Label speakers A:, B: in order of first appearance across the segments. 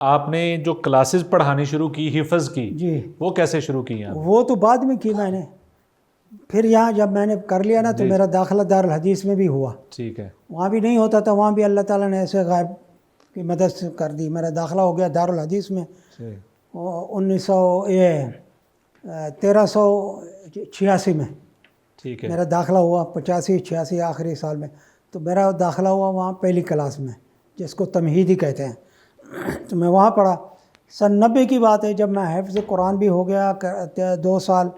A: آپ نے جو کلاسز پڑھانی شروع کی حفظ کی،
B: جی
A: وہ کیسے شروع کی ہیں؟
B: وہ تو بعد میں کی میں نے. پھر یہاں جب میں نے کر لیا نا تو میرا داخلہ دارالحدیث میں بھی ہوا.
A: ٹھیک ہے.
B: وہاں بھی نہیں ہوتا تھا، وہاں بھی اللہ تعالیٰ نے ایسے غائب کی مدد سے کر دی. میرا داخلہ ہو گیا دارالحدیث میں 1386 میں.
A: ٹھیک ہے.
B: میرا داخلہ ہوا 85-86 آخری سال میں. تو میرا داخلہ ہوا وہاں پہلی کلاس میں، جس کو تمہیدی کہتے ہیں. تو میں وہاں پڑھا. سن 90 کی بات ہے، جب میں حفظ قرآن بھی ہو گیا. 2 سال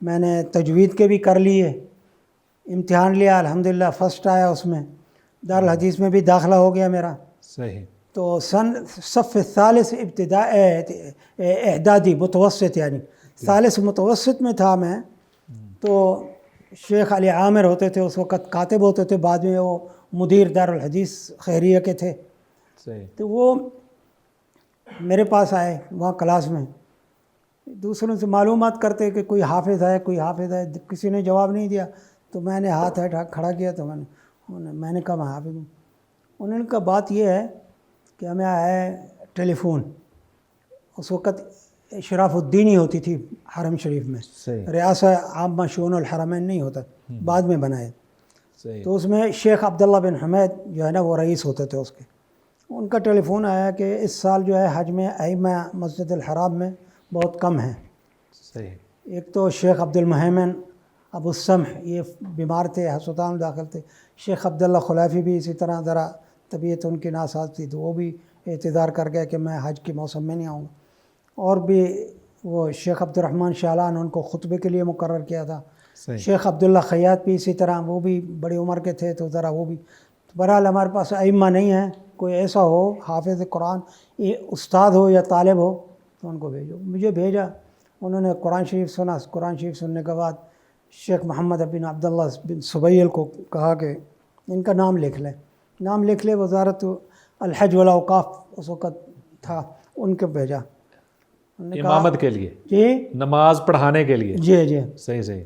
B: میں نے تجوید کے بھی کر لیے، امتحان لیا، الحمدللہ فرسٹ آیا اس میں. دارالحدیث میں بھی داخلہ ہو گیا میرا.
A: صحیح.
B: تو سن صف ثالث ابتداء اعدادی متوسط، یعنی ثالث متوسط میں تھا میں. تو شیخ علی عامر ہوتے تھے اس وقت، کاتب ہوتے تھے، بعد میں وہ مدیر دارالحدیث خیریہ کے تھے.
A: صحیح.
B: تو وہ میرے پاس آئے وہاں کلاس میں، دوسروں سے معلومات کرتے کہ کوئی حافظ ہے، کوئی حافظ ہے. کسی نے جواب نہیں دیا تو میں نے ہاتھ کھڑا کیا. تو میں نے کہا میں حافظ ہوں. انہوں نے کہا بات یہ ہے کہ ہمیں ہے ٹیلی فون. اس وقت شراف الدین ہی ہوتی تھی حرم شریف میں، ریاست عامہ شؤون الحرمین نہیں ہوتا، بعد میں بنائے. تو اس میں شیخ عبداللہ بن حمید جو ہے نا وہ رئیس ہوتے تھے اس کے. ان کا ٹیلی فون آیا کہ اس سال جو ہے حج میں ائمہ مسجد الحرام میں بہت کم ہیں.
A: صحیح.
B: ایک تو شیخ عبد المہیمن ابو السمح یہ بیمار تھے، ہسپتال میں داخل تھے. شیخ عبداللہ خلافی بھی اسی طرح ذرا طبیعت ان کی ناساز تھی، تو وہ بھی اعتذار کر گئے کہ میں حج کے موسم میں نہیں آؤں گا. اور بھی وہ شیخ عبد الرحمن شالان ان کو خطبے کے لیے مقرر کیا تھا. شیخ عبداللہ خیاط بھی اسی طرح، وہ بھی بڑی عمر کے تھے تو ذرا وہ بھی. بہرحال ہمارے پاس ائمہ نہیں ہیں، کوئی ایسا ہو حافظ قرآن، یہ استاد ہو یا طالب ہو تو ان کو بھیجو. مجھے بھیجا، انہوں نے قرآن شریف سنا. قرآن شریف سننے کے بعد شیخ محمد بن عبداللہ بن سبیل کو کہا کہ ان کا نام لکھ لیں. نام لکھ لے. وزارت الحج والاوقاف اس وقت تھا، ان کو بھیجا.
A: امامت کے لیے،
B: جی
A: نماز پڑھانے کے لیے.
B: جی جی.
A: صحیح صحیح.